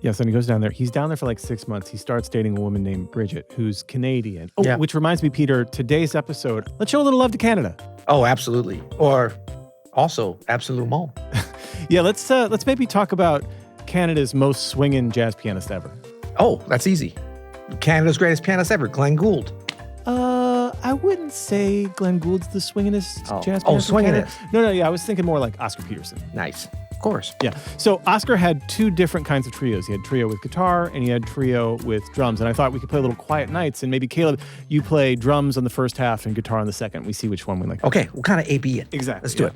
Yes, and he goes down there. He's down there for like 6 months. He starts dating a woman named Bridget, who's Canadian. Oh, Yeah. which reminds me, Peter, today's episode, let's show a little love to Canada. Oh, absolutely. Or also, absolument. Yeah, let's maybe talk about Canada's most swinging jazz pianist ever. Oh, that's easy. Canada's greatest pianist ever, Glenn Gould. I wouldn't say Glenn Gould's the swingingest jazz pianist. Oh, swingingest. No, I was thinking more like Oscar Peterson. Nice. Of course. Yeah. So Oscar had two different kinds of trios. He had trio with guitar and he had trio with drums. And I thought we could play a little Quiet Nights. And maybe, Caleb, you play drums on the first half and guitar on the second. We see which one we like. Okay, we'll kind of A-B it. Exactly. Let's do it.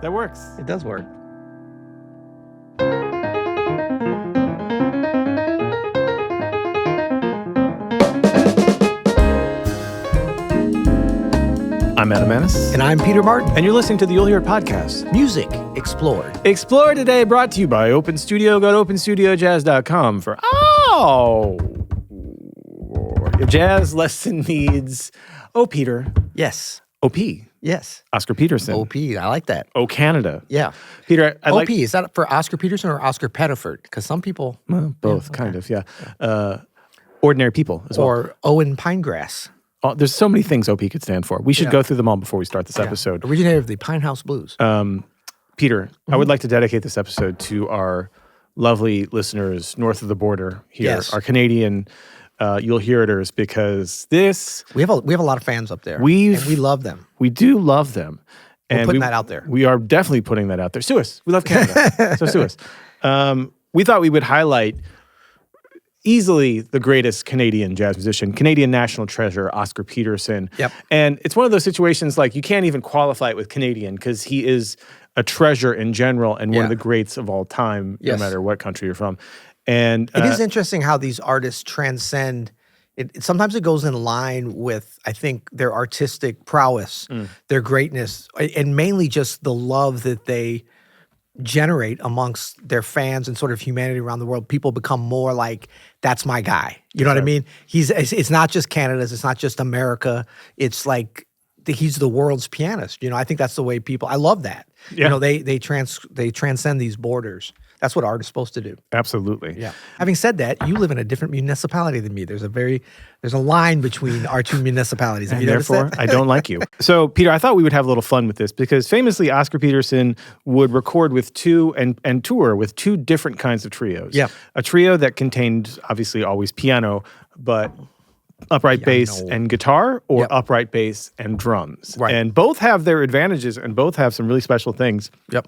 That works. It does work. I'm Adam Manis. And I'm Peter Martin. And you're listening to the You'll Hear It podcast. Music Explored. Explore today brought to you by Open Studio. Go to openstudiojazz.com for your jazz lesson needs. Oh, Peter. Yes. OP. Yes. Oscar Peterson. OP. I like that. Oh, Canada. Yeah. Peter, OP, is that for Oscar Peterson or Oscar Pettiford? Because some people... Well, both, kind of, yeah. Ordinary people as well. Or Owen Pinegrass. Oh, there's so many things OP could stand for. We should go through them all before we start this episode. Originator of the Pine House Blues. Peter, I would like to dedicate this episode to our lovely listeners north of the border here, our Canadian You'll Hear Iters, because this... We have a lot of fans up there. And we love them. We do love them. We're putting that out there. We are definitely putting that out there. Sue us. We love Canada. So sue us. We thought we would highlight easily the greatest Canadian jazz musician, Canadian national treasure, Oscar Peterson. Yep. And it's one of those situations like you can't even qualify it with Canadian because he is a treasure in general and one of the greats of all time, no matter what country you're from. And it is interesting how these artists transcend. Sometimes it goes in line with, I think, their artistic prowess, their greatness, and mainly just the love that they generate amongst their fans and sort of humanity around the world. People become more like, that's my guy. You know what I mean? It's not just Canada's, it's not just America. It's like he's the world's pianist. You know, I think that's the way I love that. Yeah. You know, they transcend these borders. That's what art is supposed to do. Absolutely. Yeah. Having said that, you live in a different municipality than me. There's a line between our two municipalities. And therefore, I don't like you. So, Peter, I thought we would have a little fun with this because famously, Oscar Peterson would record with two and tour with two different kinds of trios. Yeah. A trio that contained, obviously, always piano, but upright bass and guitar, or upright bass and drums. Right. And both have their advantages and both have some really special things. Yep.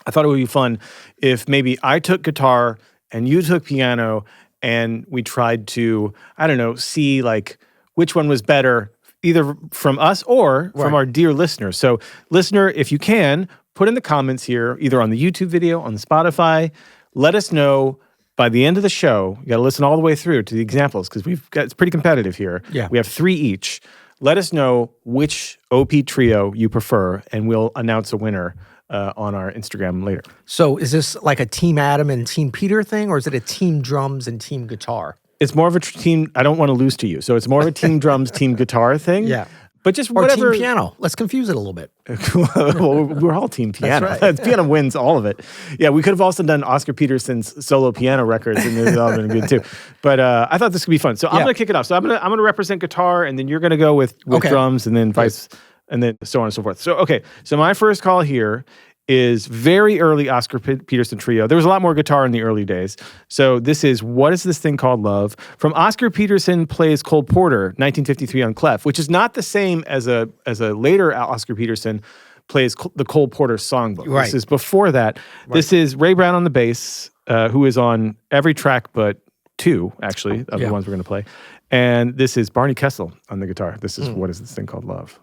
I thought it would be fun if maybe I took guitar and you took piano and we tried to, I don't know, see like which one was better, either from us or from our dear listeners. So listener, if you can, put in the comments here, either on the YouTube video, on the Spotify, let us know by the end of the show. You got to listen all the way through to the examples because it's pretty competitive here. Yeah. We have 3 each. Let us know which OP trio you prefer and we'll announce a winner on our Instagram later. So is this like a Team Adam and Team Peter thing, or is it a Team Drums and Team Guitar? It's more of a team, I don't want to lose to you, so it's more of a Team Drums, Team Guitar thing. Yeah. But just or whatever. Team Piano. Let's confuse it a little bit. Well, we're all Team Piano. That's right. Piano wins all of it. Yeah, we could have also done Oscar Peterson's solo piano records, and they've all been good too. But I thought this could be fun. So I'm going to kick it off. So I'm going to represent guitar, and then you're going to go with drums, and then and then so on and so forth. So, okay. So my first call here is very early Oscar Peterson trio. There was a lot more guitar in the early days. So this is What Is This Thing Called Love? From Oscar Peterson Plays Cole Porter, 1953 on Clef, which is not the same as a later Oscar Peterson, plays the Cole Porter songbook. Right. This is before that. Right. This is Ray Brown on the bass, who is on every track but 2, actually, of the ones we're going to play. And this is Barney Kessel on the guitar. This is what is this thing called Love.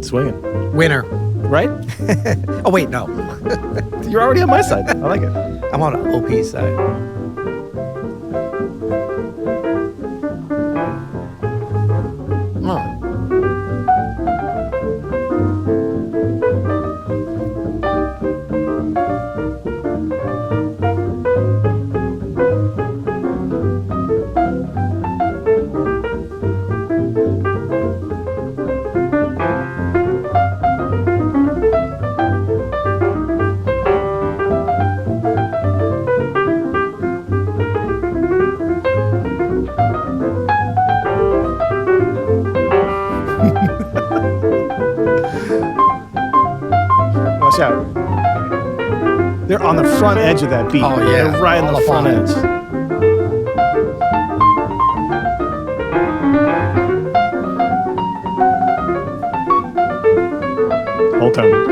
Swinging. Winner. Right? Oh, wait, no. You're already on my side. I like it. I'm on OP's side. Watch out. They're on the front edge of that beat. Oh, yeah. They're right on the front edge. Whole tone.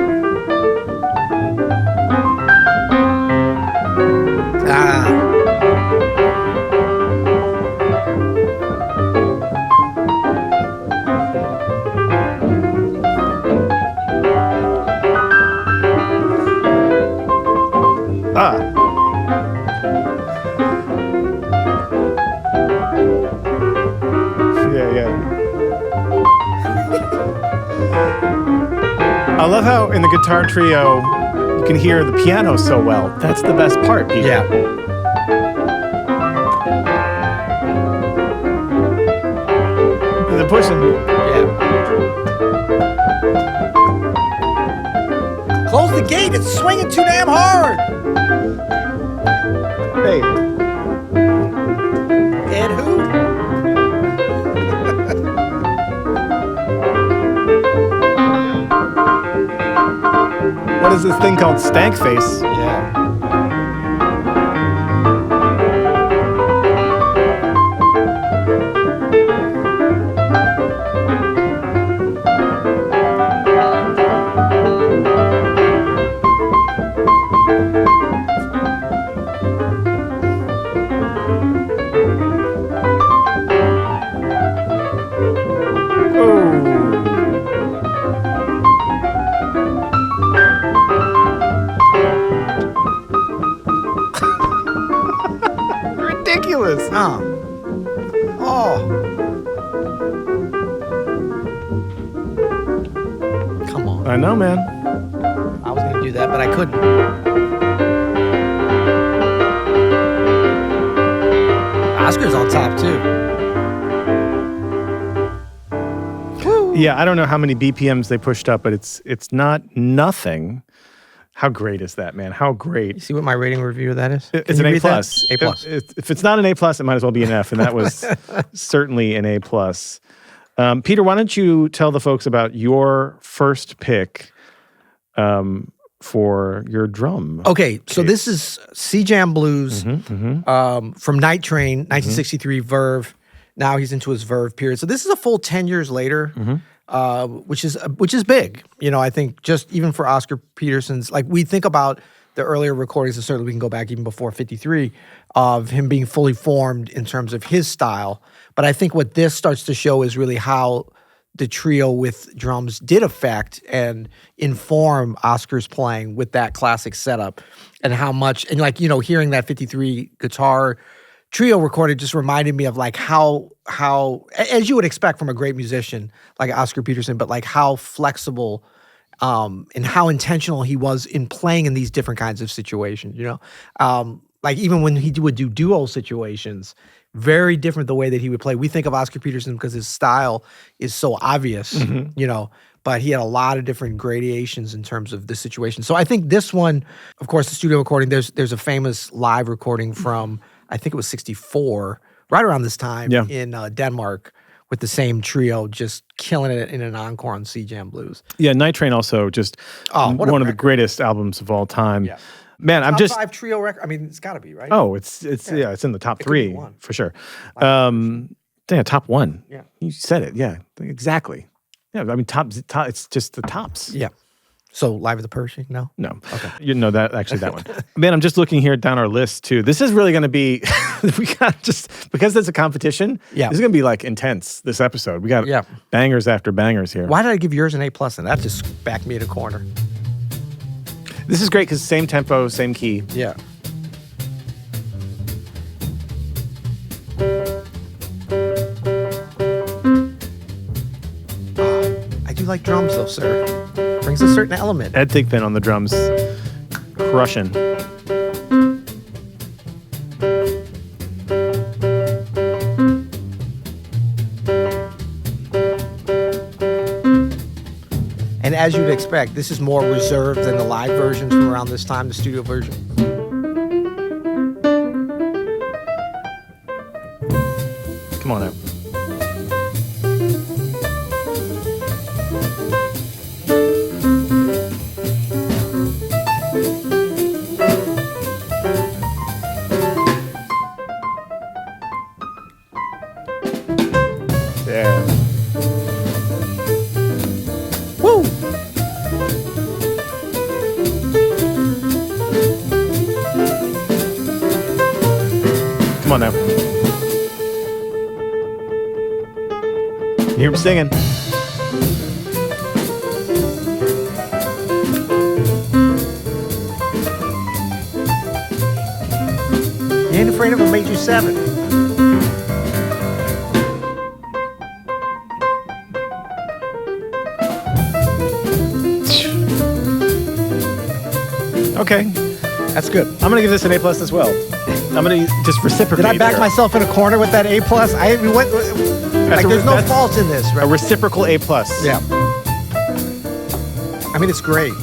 I love how in the guitar trio you can hear the piano so well. That's the best part, Peter. Yeah. The pushing. Yeah. Close the gate. It's swinging too damn hard. Hey. Ed who? What is this thing called? Stank face. Yeah. Ridiculous. Oh. Come on. I know, man. I was going to do that, but I couldn't. Oscar's on top, too. Woo. Yeah, I don't know how many BPMs they pushed up, but it's not nothing. How great is that, man? How great. You see what my rating review of that is? It's an A+. A+. If it's not an A+, it might as well be an F, and that was certainly an A+. Peter, why don't you tell the folks about your first pick for your drum? Okay, so this is C-Jam Blues from Night Train, 1963, Verve. Now he's into his Verve period. So this is a full 10 years later. Which is big, you know. I think just even for Oscar Peterson's, like we think about the earlier recordings, and certainly we can go back even before '53 of him being fully formed in terms of his style. But I think what this starts to show is really how the trio with drums did affect and inform Oscar's playing with that classic setup, and how much, and like, you know, hearing that *53 guitar trio recorded just reminded me of like how as you would expect from a great musician like Oscar Peterson, but like how flexible and how intentional he was in playing in these different kinds of situations, you know. Like even when he would do duo situations, very different the way that he would play. We think of Oscar Peterson because his style is so obvious, you know, but he had a lot of different gradations in terms of the situation. So I think this one, of course, the studio recording, there's a famous live recording from, I think it was 64, right around this time in Denmark, with the same trio just killing it in an encore on C-Jam Blues. Yeah, Night Train also just one of the greatest albums of all time. Yeah. Man, I'm Top just 5 trio record. I mean, it's got to be, right? Oh, it's it's in the top It could be 3 one. for sure. Like Yeah, top 1. Yeah. You said it. Yeah, exactly. Yeah, I mean top. It's just the tops. Yeah. So Live at the Pershing? No. No. Okay. You know that one. Man, I'm just looking here down our list too. This is really going to be we got just because there's a competition. Yeah. This is going to be like intense this episode. We got bangers after bangers here. Why did I give yours an A+? And that just backed me in a corner. This is great because same tempo, same key. Yeah. I do like drums though, sir. Brings a certain element. Ed Thigpen on the drums, crushing. And as you'd expect, this is more reserved than the live versions from around this time, the studio version. Come on out. Yeah. Woo! Come on now. You hear him singing. You ain't afraid of a major 7. Okay. That's good. I'm going to give this an A+ as well. I'm going to just reciprocate. Did I back here. myself in a corner with that A+? We went like there's no faults in this, A right? reciprocal A+. Yeah. I mean, it's great.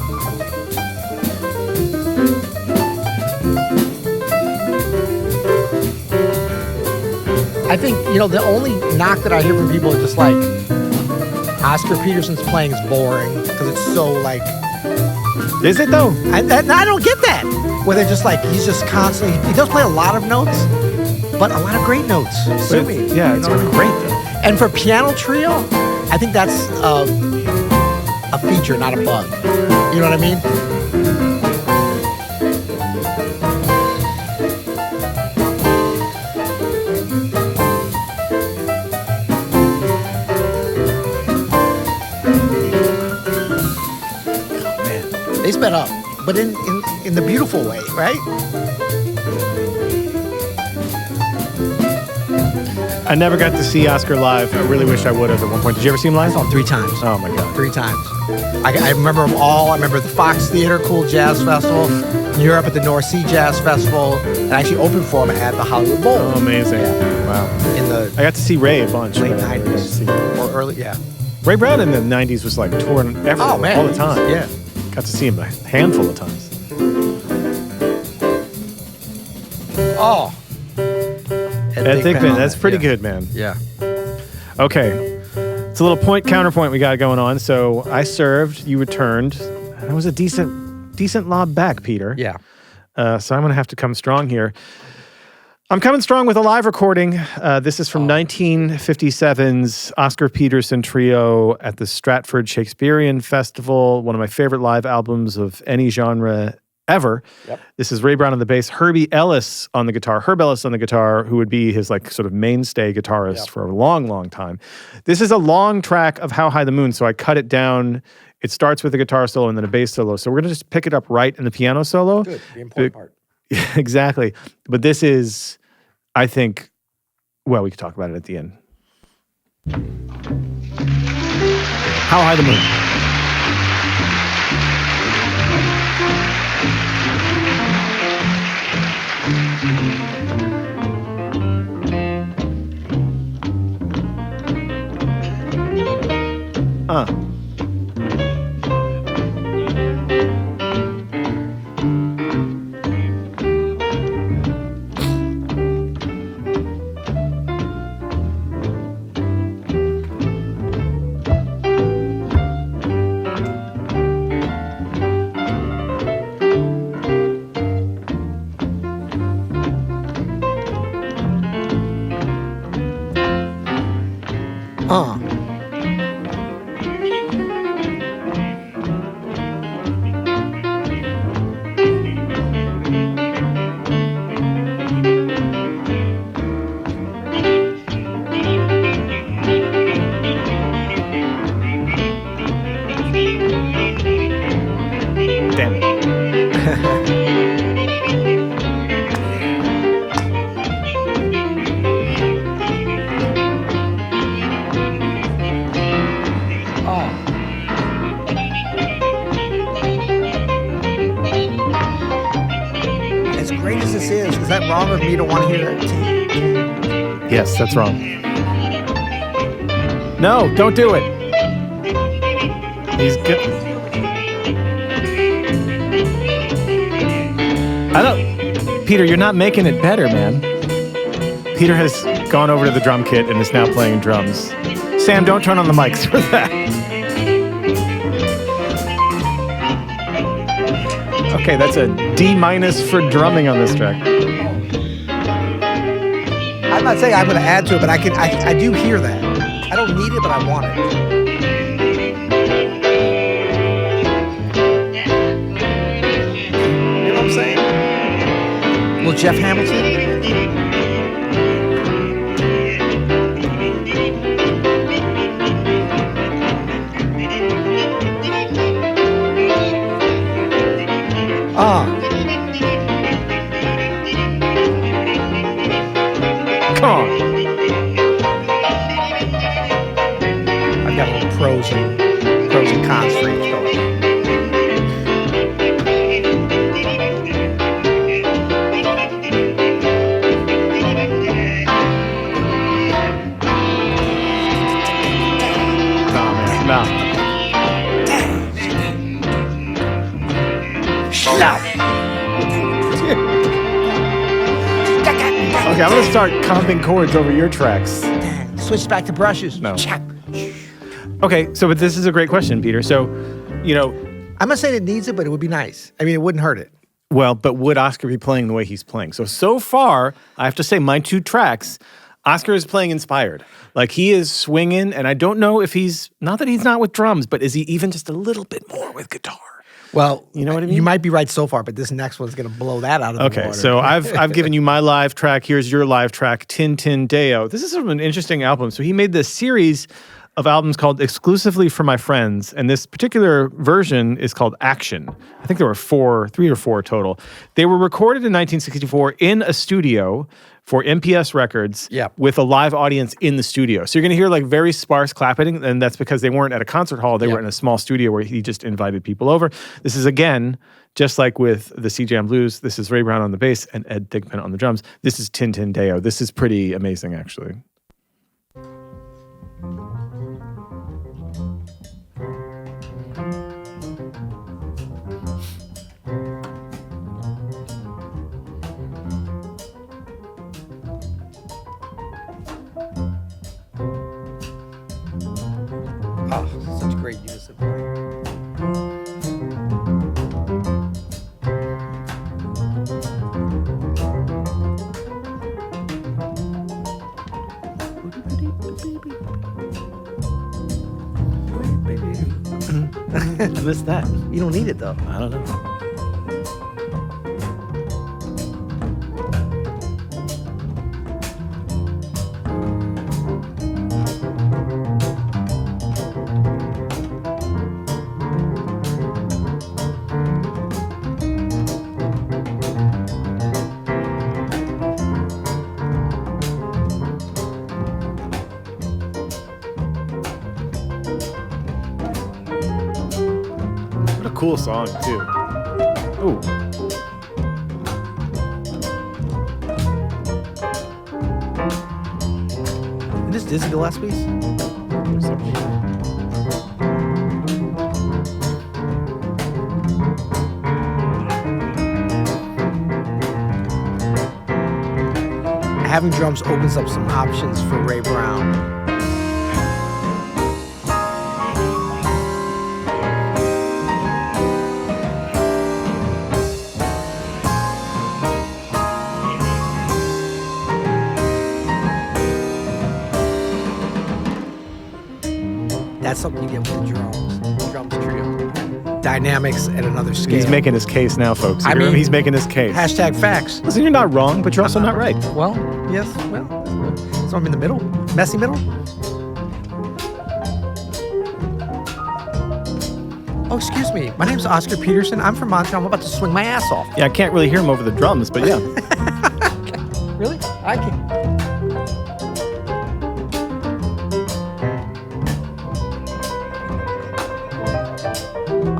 I think, the only knock that I hear from people is just like, Oscar Peterson's playing is boring because it's so like... Is it though? I don't get that. Where they're just like, he's just constantly... He does play a lot of notes, but a lot of great notes. Sue me. Yeah, it's great though. And for piano trio, I think that's a feature, not a bug. You know what I mean? They sped up, but in the beautiful way, right? I never got to see Oscar live. I really wish I would have at one point. Did you ever see him live? I saw him 3 times. Oh my God. 3 times. I remember them all. I remember the Fox Theater Cool Jazz Festival, New York at the North Sea Jazz Festival, and I actually opened for him at the Hollywood Bowl. Oh, amazing. Yeah. Wow. In the I got to see Ray a bunch. late but I never got to 90s see- or early, yeah. Ray Brown in the 90s was like touring everywhere Oh, man. all the time. Yeah. Got to see him a handful of times. Oh. Ed Thigpen, on that's that, pretty yeah. good, man. Yeah. Okay. It's a little point counterpoint we got going on. So I served, you returned. And it was a decent lob back, Peter. Yeah. So I'm going to have to come strong here. I'm coming strong with a live recording. This is from 1957's Oscar Peterson Trio at the Stratford Shakespearean Festival, one of my favorite live albums of any genre ever. Yep. This is Ray Brown on the bass, Ellis on the guitar, Herb Ellis on the guitar, who would be his like sort of mainstay guitarist for a long, long time. This is a long track of How High the Moon, so I cut it down. It starts with a guitar solo and then a bass solo. So we're going to just pick it up right in the piano solo. Good. The important part. Yeah, exactly. But this is, I think, well, we could talk about it at the end. How High the Moon. Uh. Damn it. As great as this is that wrong of me to want to hear that? Yes, that's wrong. No, don't do it. He's good. Peter, you're not making it better, man. Peter has gone over to the drum kit and is now playing drums. Sam, don't turn on the mics for that. Okay, that's a D- for drumming on this track. I'm not saying I'm going to add to it, but I do hear that. I don't need it, but I want it. You know what I'm saying? Little Jeff Hamilton. Come on. I've got a little pros and cons for each going. No. Okay, I'm going to start comping chords over your tracks. Switch back to brushes. No. Okay, but this is a great question, Peter. So, I'm not saying it needs it, but it would be nice. I mean, it wouldn't hurt it. Well, but would Oscar be playing the way he's playing? So far, I have to say, my two tracks, Oscar is playing inspired. Like, he is swinging, and I don't know if not that he's not with drums, but is he even just a little bit more with guitar? Well, you know what I mean? You might be right so far, but this next one's going to blow that out of the water. Okay, so I've given you my live track. Here's your live track, Tin Deo. This is sort of an interesting album. So he made this series of albums called Exclusively for My Friends, and this particular version is called Action. I think there were 3 or 4 total. They were recorded in 1964 in a studio for MPS Records with a live audience in the studio. So you're going to hear like very sparse clapping, and that's because they weren't at a concert hall. They were in a small studio where he just invited people over. This is, again, just like with the C-Jam Blues, this is Ray Brown on the bass and Ed Thigpen on the drums. This is Tin Deo. This is pretty amazing, actually. Oh, such great unison playing. I missed that. You don't need it, though. I don't know. Cool song too. Ooh. Is this Dizzy Gillespie's? Having drums opens up some options for Ray Brown. That's something you get with the drums. Drums trio. Dynamics at another scale. He's making his case now, folks. I mean, he's making his case. Hashtag facts. Listen, you're not wrong, but you're also not right. Well, yes. Well, so I'm in the middle. Messy middle. Oh, excuse me. My name's Oscar Peterson. I'm from Montreal. I'm about to swing my ass off. Yeah, I can't really hear him over the drums, but yeah. Really? I can.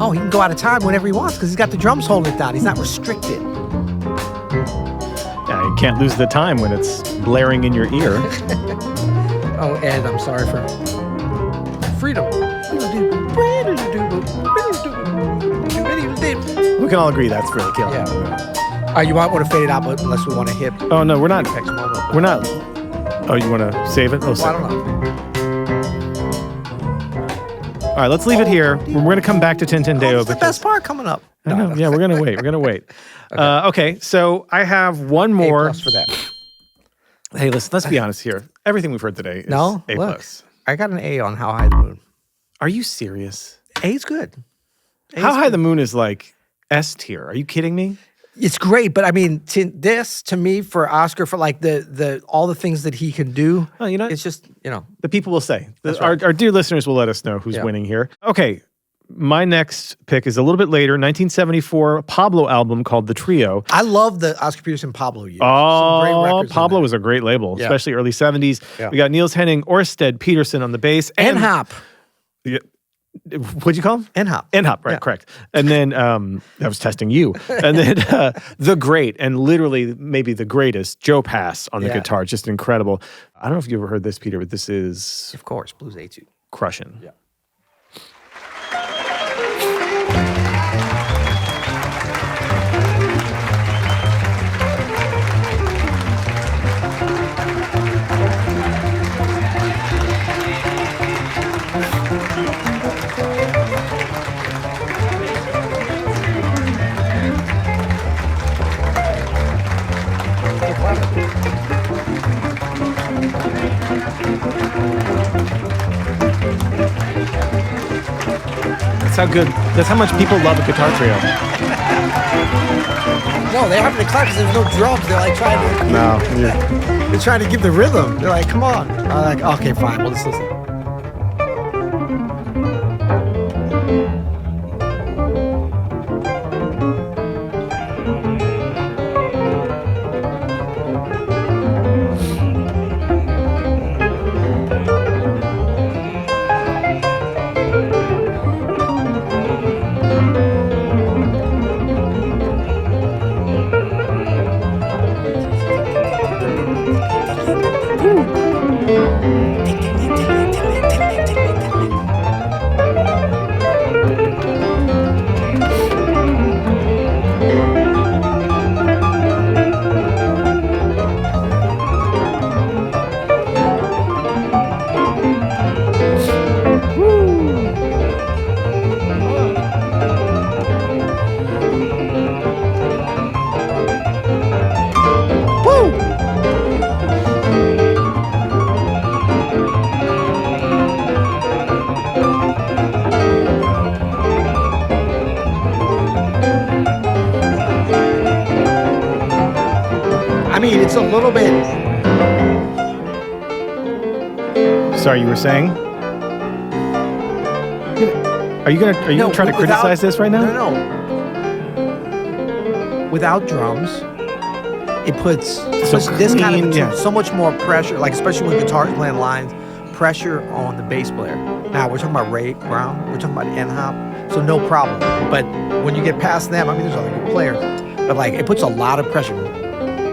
Oh, he can go out of time whenever he wants because he's got the drums holding it down. He's not restricted. Yeah, you can't lose the time when it's blaring in your ear. Oh, Ed, I'm sorry for freedom. We can all agree that's really killing. Yeah. You might want to fade it out, but unless we want to hit. Oh no, we're not. We're not. Oh, you want to save it? Oh, I don't know. All right, let's leave it here. We're going to come back to Tin Deo. It's the best part coming up. I know. Yeah, we're going to wait. We're going to wait. Okay, so I have one more. A+ for that. Hey, listen, let's be honest here. Everything we've heard today is A+. Look, I got an A on How High the Moon. Are you serious? A's good. How High the Moon is like S tier. Are you kidding me? It's great, but I mean, this to me for Oscar for like the all the things that he can do. Oh, you know, it's just the people will say. Right. Our dear listeners will let us know who's winning here. Okay, my next pick is a little bit later, 1974 Pablo album called The Trio. I love the Oscar Peterson Pablo years. Oh, Pablo was a great label, especially early 70s. Yeah. We got Niels Henning, Orsted Peterson on the bass, and Hop. Yeah. What'd you call him? N-Hop. N-Hop, right, correct. And then, I was testing you. And then the great, and literally maybe the greatest, Joe Pass on the guitar. Just incredible. I don't know if you ever heard this, Peter, but this is... Of course, Blues Etude. Crushing. Yeah. That's how good, that's how much people love a guitar trio. No, they're having to clap because there's no drums. They're like trying to... They're trying to give the rhythm. They're like, come on. I'm like, okay, fine, we'll just listen. It's a little bit. Sorry, you were saying? Are you gonna try to criticize this right now? No. Without drums, it puts this kind of so much more pressure, like especially when guitars playing lines, pressure on the bass player. Now we're talking about Ray Brown, we're talking about N-Hop, so no problem. But when you get past them, I mean, there's other good players, but like it puts a lot of pressure,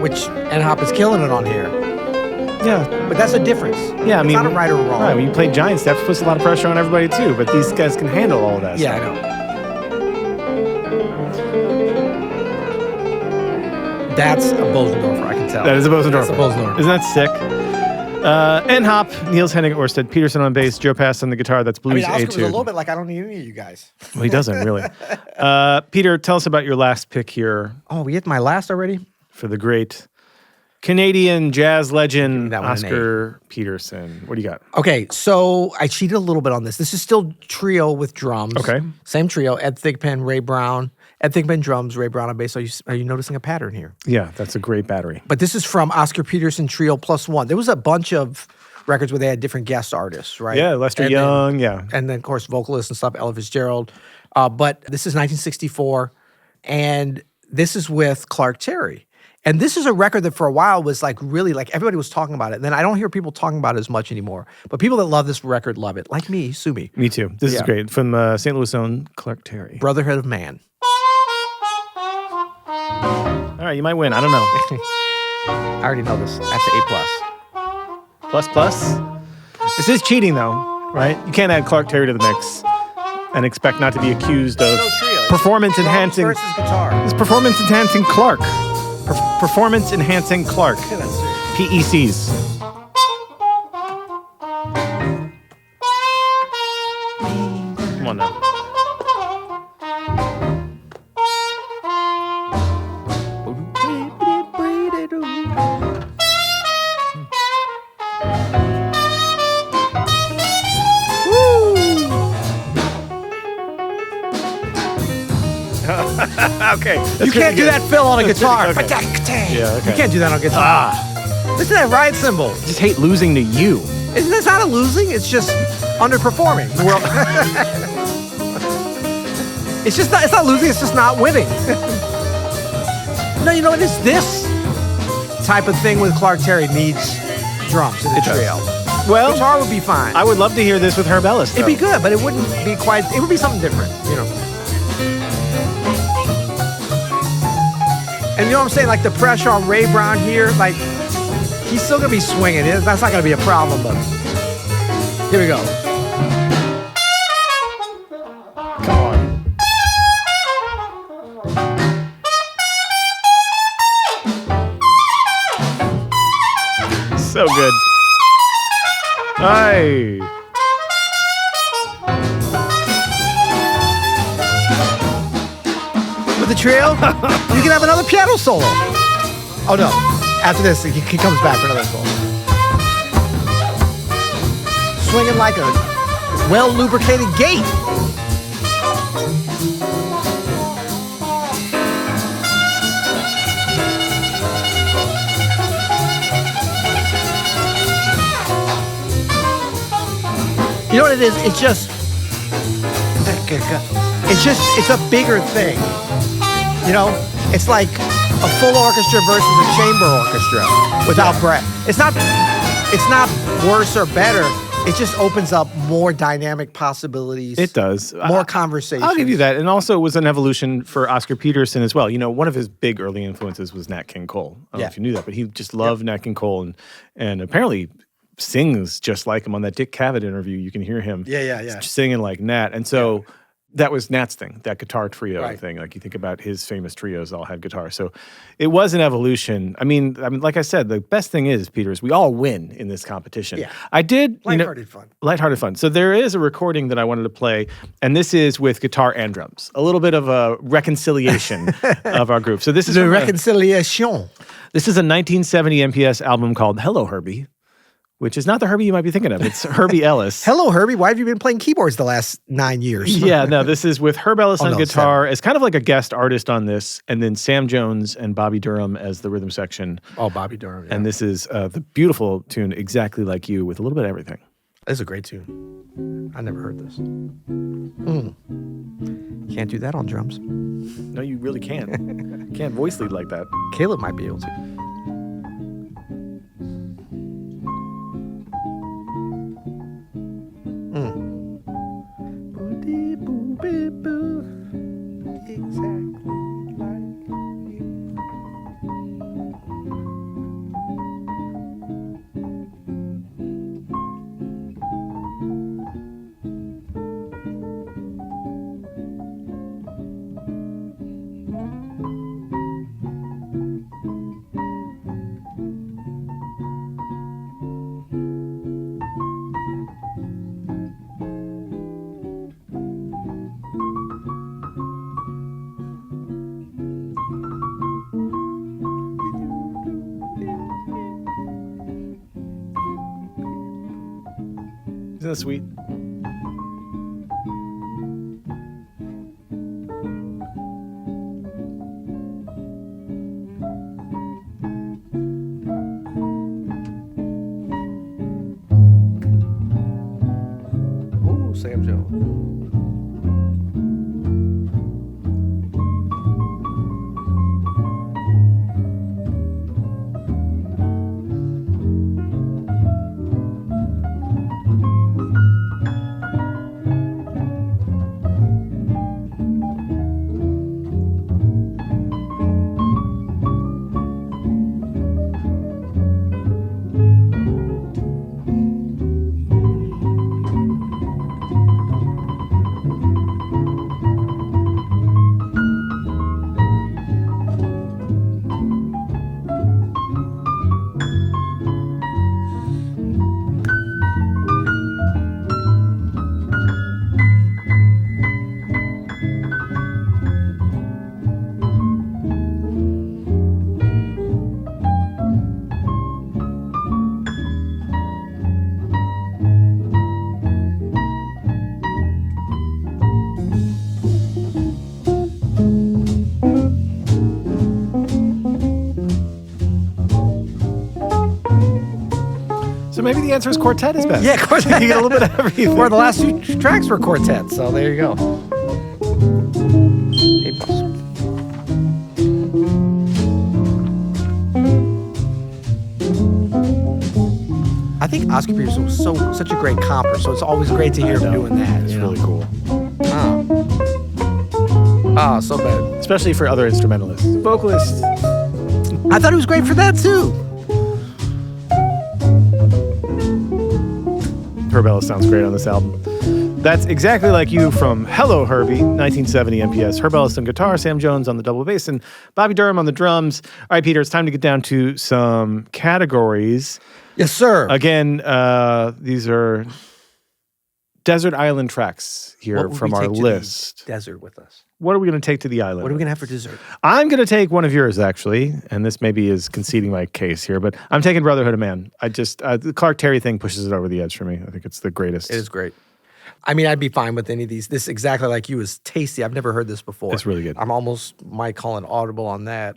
which N-Hop is killing it on here. Yeah, but that's a difference. Yeah, I mean, it's not a right or wrong. Right, when you play Giant Steps, it puts a lot of pressure on everybody too. But these guys can handle all of that. Yeah, stuff. I know. That's a Bosendorfer, I can tell. That is a Bosendorfer. That's a Bosendorfer. Isn't that sick? N-Hop, Niels Henning, Orsted Peterson on bass, Joe Pass on the guitar. That's Blues Oscar Etude. was a little bit like, I don't need any of you guys. Well, he doesn't really. Peter, tell us about your last pick here. Oh, we hit my last already? For the great Canadian jazz legend that one an Oscar Peterson. What do you got? Okay, so I cheated a little bit on this. This is still trio with drums. Okay. Same trio, Ed Thigpen, Ray Brown. Ed Thigpen drums, Ray Brown on bass. Are you noticing a pattern here? Yeah, that's a great battery. But this is from Oscar Peterson Trio +1. There was a bunch of records where they had different guest artists, right? Yeah, Lester Young, And then, of course, vocalists and stuff, Ella Fitzgerald. But this is 1964, and this is with Clark Terry. And this is a record that for a while was like really like everybody was talking about it. And then I don't hear people talking about it as much anymore. But people that love this record love it. Like me, sue me. Me too. This is great. From St. Louis' own Clark Terry. Brotherhood of Man. All right, you might win. I don't know. I already know this. That's an A+. Plus, plus. This is cheating, though, right? You can't add Clark Terry to the mix and expect not to be accused of performance enhancing. Versus guitar. It's performance enhancing Clark. Performance enhancing Clark. PECs. Come on now. Okay. You can't do that fill on a guitar. Okay. Yeah, okay. You can't do that on guitar. Listen to that ride cymbal. I just hate losing to you. It's not a losing. It's just underperforming. Well, it's not losing. It's just not winning. No, you know what? It's this type of thing with Clark Terry needs drums in the trio. Well, guitar would be fine. I would love to hear this with Herb Ellis. It'd be good, but it wouldn't be quite. It would be something different, you know. And you know what I'm saying? Like the pressure on Ray Brown here, like he's still gonna be swinging. That's not gonna be a problem, but here we go. Come on. So good. Hi. With the trio, you can have another piano solo. Oh no! After this, he comes back for another solo. Swinging like a well-lubricated gate. You know what it is? It's a bigger thing. You know, it's like a full orchestra versus a chamber orchestra without breath. It's not worse or better. It just opens up more dynamic possibilities. It does. More conversation. I'll give you that. And also it was an evolution for Oscar Peterson as well. You know, one of his big early influences was Nat King Cole. I don't know if you knew that, but he just loved Nat King Cole and apparently sings just like him on that Dick Cavett interview. You can hear him singing like Nat. And so that was Nat's thing, that guitar trio thing. Like you think about his famous trios all had guitar. So it was an evolution. I mean, like I said, the best thing is, Peter, is we all win in this competition. Yeah. I did. Lighthearted fun. Lighthearted fun. So there is a recording that I wanted to play, and this is with guitar and drums. A little bit of a reconciliation of our group. So this is the reconciliation. This is a 1970 MPS album called Hello, Herbie, which is not the Herbie you might be thinking of. It's Herbie Ellis. Hello, Herbie. Why have you been playing keyboards the last 9 years? Yeah, no, this is with Herb Ellis on guitar. 7. It's kind of like a guest artist on this, and then Sam Jones and Bobby Durham as the rhythm section. Oh, Bobby Durham, yeah. And this is the beautiful tune, Exactly Like You, with a little bit of everything. This is a great tune. I never heard this. Can't do that on drums. No, you really can't. Can't voice lead like that. Caleb might be able to. Exactly like you. Isn't it sweet? Ooh, Sam Jones. So maybe the answer is quartet is best. Yeah, quartet. You get a little bit of everything. Or the last two tracks were quartets, so there you go. I think Oscar Peterson was such a great comper, so it's always great to hear him doing that. It's really cool. Oh, so bad. Especially for other instrumentalists. Vocalists. I thought he was great for that, too. Herb Ellis sounds great on this album. That's exactly like you from Hello Herbie, 1970 MPS. Herb Ellis on guitar, Sam Jones on the double bass, and Bobby Durham on the drums. All right, Peter, it's time to get down to some categories. Yes, sir. Again, these are desert island tracks here from our list. Desert with us. What are we going to take to the island? What are we going to have for dessert? I'm going to take one of yours, actually, and this maybe is conceding my case here, but I'm taking Brotherhood of Man. I just, the Clark Terry thing pushes it over the edge for me. I think it's the greatest. It is great. I mean, I'd be fine with any of these. This, exactly like you, is tasty. I've never heard this before. It's really good. I'm almost might call it audible on that.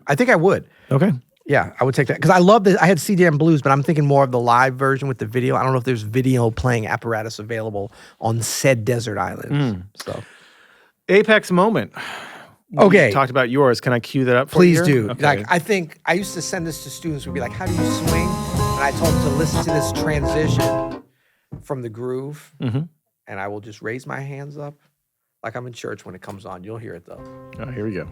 I think I would. Okay. Yeah, I would take that. Because I love this. I had CDM Blues, but I'm thinking more of the live version with the video. I don't know if there's video playing apparatus available on said desert islands. So, Apex moment. Okay. We talked about yours. Can I cue that up for please you? do. Okay. Like, I think I used to send this to students who'd be like, how do you swing? And I told them to listen to this transition from the groove. And I will just raise my hands up like I'm in church when it comes on. You'll hear it, though. Oh, here we go.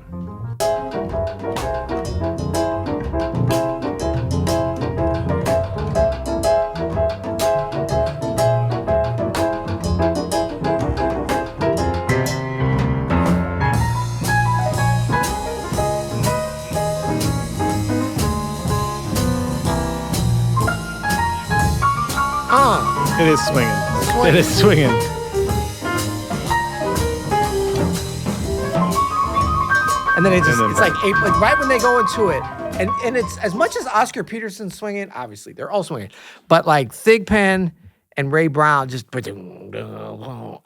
It is swinging. It is swinging. And then it's like right when they go into it, and it's as much as Oscar Peterson swinging, obviously they're all swinging, but like Thigpen and Ray Brown just, I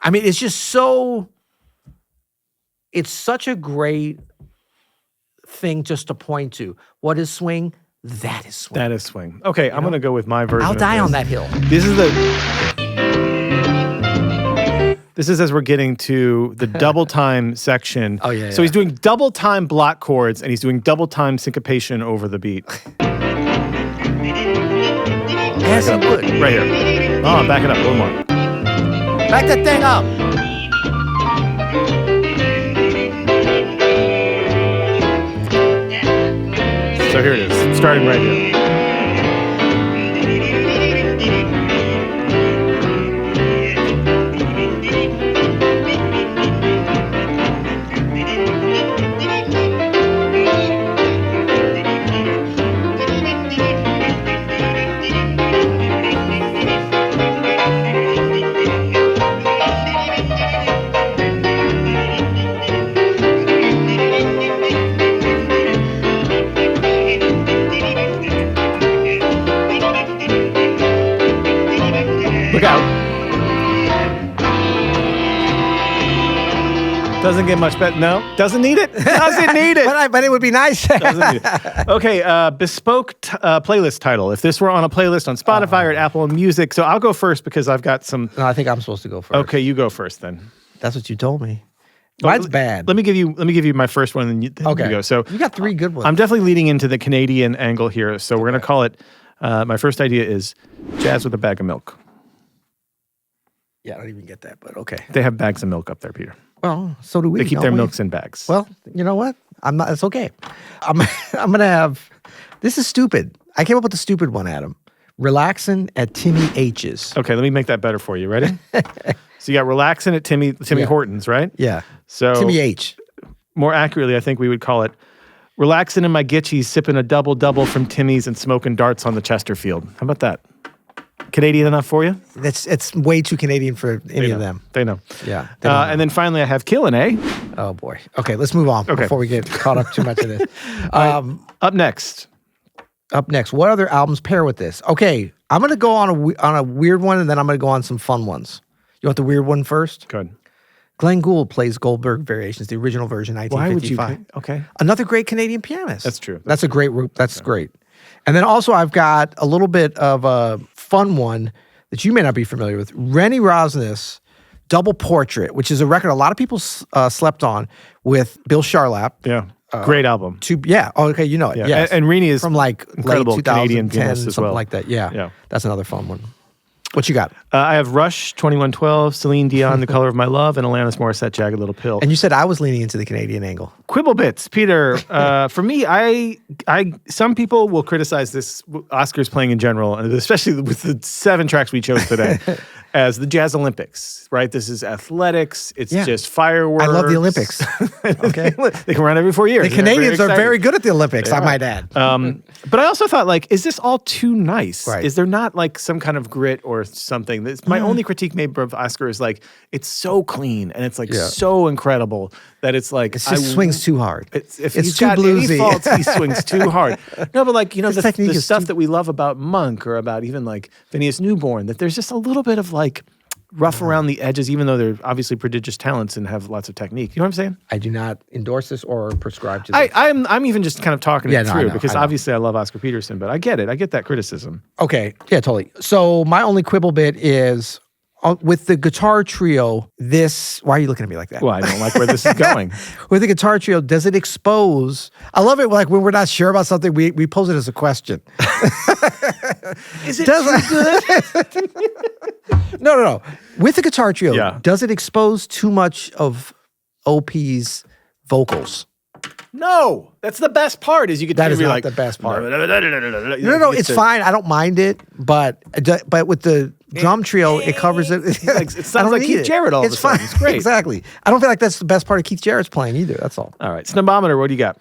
mean, it's just so, it's such a great thing just to point to. What is swing? That is swing. That is swing. Okay, I'm going to go with my version. I'll die on that hill. This is as we're getting to the double time section. Oh, yeah. So he's doing double time block chords and he's doing double time syncopation over the beat. Yes, he would. Right here. Oh, back it up a little more. Back that thing up. So here it is, starting right here. Look out. Doesn't get much better. No, doesn't need it. Doesn't need it. But it would be nice. Doesn't need it. Okay, bespoke playlist title. If this were on a playlist on Spotify or at Apple Music, so I'll go first because I've got some. No, I think I'm supposed to go first. Okay, you go first then. That's what you told me. Mine's bad. Let me give you my first one, and then you go. So you got 3 good ones. I'm definitely leading into the Canadian angle here. So we're gonna call it. My first idea is jazz with a bag of milk. Yeah, I don't even get that, but okay. They have bags of milk up there, Peter. Well, so do we. They keep their milks in bags. Well, you know what? I'm not. It's okay. I'm gonna have. This is stupid. I came up with the stupid one, Adam. Relaxing at Timmy H's. Okay, let me make that better for you. Ready? So you got relaxing at Timmy Hortons, right? Yeah. So Timmy H. More accurately, I think we would call it relaxing in my gitchies, sipping a double from Timmy's and smoking darts on the Chesterfield. How about that? Canadian enough for you? It's way too Canadian for any of them. They know. Yeah. And then finally, I have killing, eh? Oh boy. Okay, let's move on before we get caught up too much in this. Up next. What other albums pair with this? Okay, I'm gonna go on a weird one, and then I'm gonna go on some fun ones. You want the weird one first? Good. Glenn Gould plays Goldberg Variations, the original version, 1955. Why would you? Okay. Another great Canadian pianist. That's true. That's a great. That's great. And then also I've got a little bit of a fun one that you may not be familiar with. Rennie Rosnes, Double Portrait, which is a record a lot of people slept on with Bill Charlap. Yeah. Great album. Oh, okay, you know it. Yeah. Yes. And Rennie is from like incredible late 2010, Canadian pianist as something well. like that. Yeah. Yeah. That's another fun one. What you got? I have Rush, 2112, Celine Dion, The Color of My Love, and Alanis Morissette, Jagged Little Pill. And you said I was leaning into the Canadian angle. Quibble bits, Peter. For me, some people will criticize this Oscars playing in general, and especially with the 7 tracks we chose today, as the Jazz Olympics. Right? This is athletics. It's just fireworks. I love the Olympics. Okay, they can run every 4 years. The Canadians are very good at the Olympics. I might add. But I also thought, like, is this all too nice? Right. Is there not like some kind of grit or something? That's my only critique maybe of Oscar is like it's so clean and it's like so incredible that it's like it just swings too hard. If it's he's too got bluesy. any faults, he swings too hard. No, but like the stuff too... that we love about Monk or about even like Phineas Newborn, that there's just a little bit of like rough around the edges, even though they're obviously prodigious talents and have lots of technique. You know what I'm saying? I do not endorse this or prescribe to this. I'm even just kind of talking it through because I obviously I love Oscar Peterson, but I get it. I get that criticism. Okay. Yeah, totally. So my only quibble bit is with the guitar trio, why are you looking at me like that? Well, I don't like where this is going. With the guitar trio, does it expose? I love it like when we're not sure about something, we pose it as a question. Is it too good? No. With the guitar trio, Yeah. does it expose too much of OP's vocals? No, that's the best part. Is you get That to is be not like the best part. No, It's fine. I don't mind it, but with the drum trio, it covers it. It sounds like Keith Jarrett all of a sudden. It's great. Exactly. I don't feel like that's the best part of Keith Jarrett's playing either. That's all. All right, Snobometer, what do you got?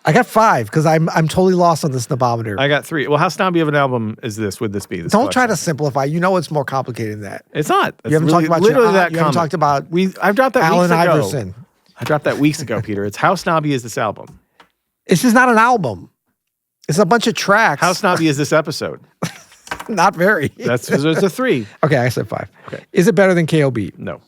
I got 5 because I'm totally lost on the Snobometer. I got 3. Well, how snobby of an album is this? Would this be? This Don't try collection? to simplify. You know it's more complicated than that. It's not. You haven't talked about literally that. You haven't talked about I've dropped that Allen weeks ago. Iverson. I dropped that weeks ago, Peter. It's how snobby is this album? This is not an album. It's a bunch of tracks. How snobby is this episode? Not very. It's a 3. Okay, I said 5. Okay. Is it better than KOB? No.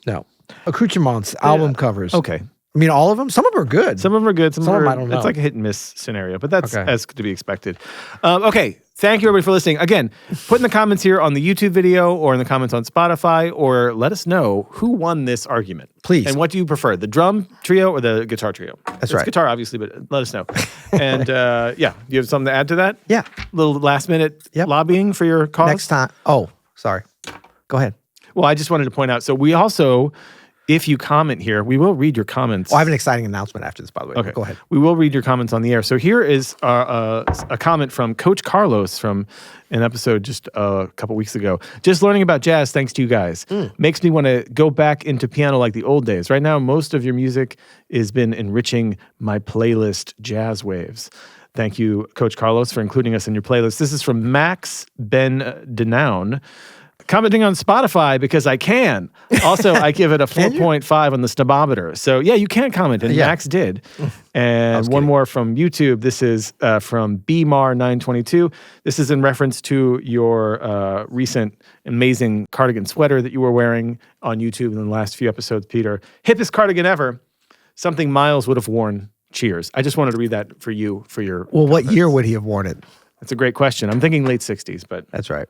Accoutrements, album covers. Okay. I mean, all of them? Some of them are good. Some of them are good. Some of them I don't know. It's like a hit and miss scenario, but that's Okay. as to be expected. Okay. Thank you, everybody, for listening. Again, put in the comments here on the YouTube video or in the comments on Spotify, or let us know who won this argument. Please. And what do you prefer, the drum trio or the guitar trio? That's It's right. guitar, obviously, but let us know. And you have something to add to that? Yeah. Little last minute lobbying for your cause? Next time. Oh, sorry. Go ahead. Well, I just wanted to point out, so we also, if you comment here, we will read your comments. Well, I have an exciting announcement after this, by the way. Okay. Go ahead. We will read your comments on the air. So here is a comment from Coach Carlos from an episode just a couple weeks ago. Just learning about jazz thanks to you guys. Makes me want to go back into piano like the old days. Right now, most of your music has been enriching my playlist Jazz Waves. Thank you, Coach Carlos, for including us in your playlist. This is from Max Ben Denown. Commenting on Spotify because I can. Also, I give it a 4.5 on the Snobometer. So, yeah, you can comment, and Max did. And one more from YouTube. This is from BMAR922. This is in reference to your recent amazing cardigan sweater that you were wearing on YouTube in the last few episodes, Peter. Hippest cardigan ever. something Miles would have worn. Cheers. I just wanted to read that for you for your. Well, what comments. year would he have worn it? That's a great question. I'm thinking late 60s, but That's right.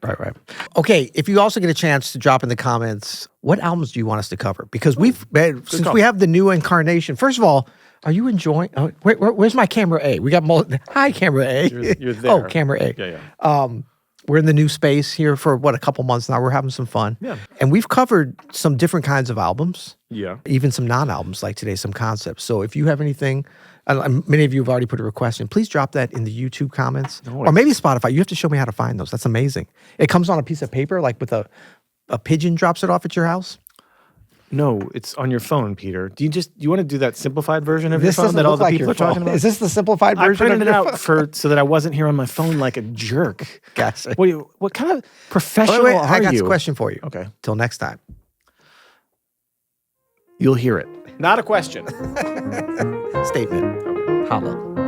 Okay, if you also get a chance to drop in the comments, what albums do you want us to cover? Because since call. we have the new incarnation. First of all, are you enjoying? Oh, where's my camera A? We got hi, camera A. You're there. Oh, camera A. Yeah. We're in the new space here for a couple months now. We're having some fun. Yeah. And we've covered some different kinds of albums. Yeah. Even some non-albums like today, some concepts. So if you have anything, many of you have already put a request in, please drop that in the YouTube comments. Or maybe Spotify. You have to show me how to find those. That's amazing. It comes on a piece of paper, like with a pigeon drops it off at your house. No, it's on your phone, Peter. Do you want to do that simplified version of your phone doesn't that all look the like people your are talking phone. about? Is this the simplified I version? printed of it your out phone? so that I wasn't here on my phone like a jerk. Gotcha. What kind of professional Wait, are I got you? a question for you. Okay. Till next time. You'll hear it. Not a question. Statement. Holla.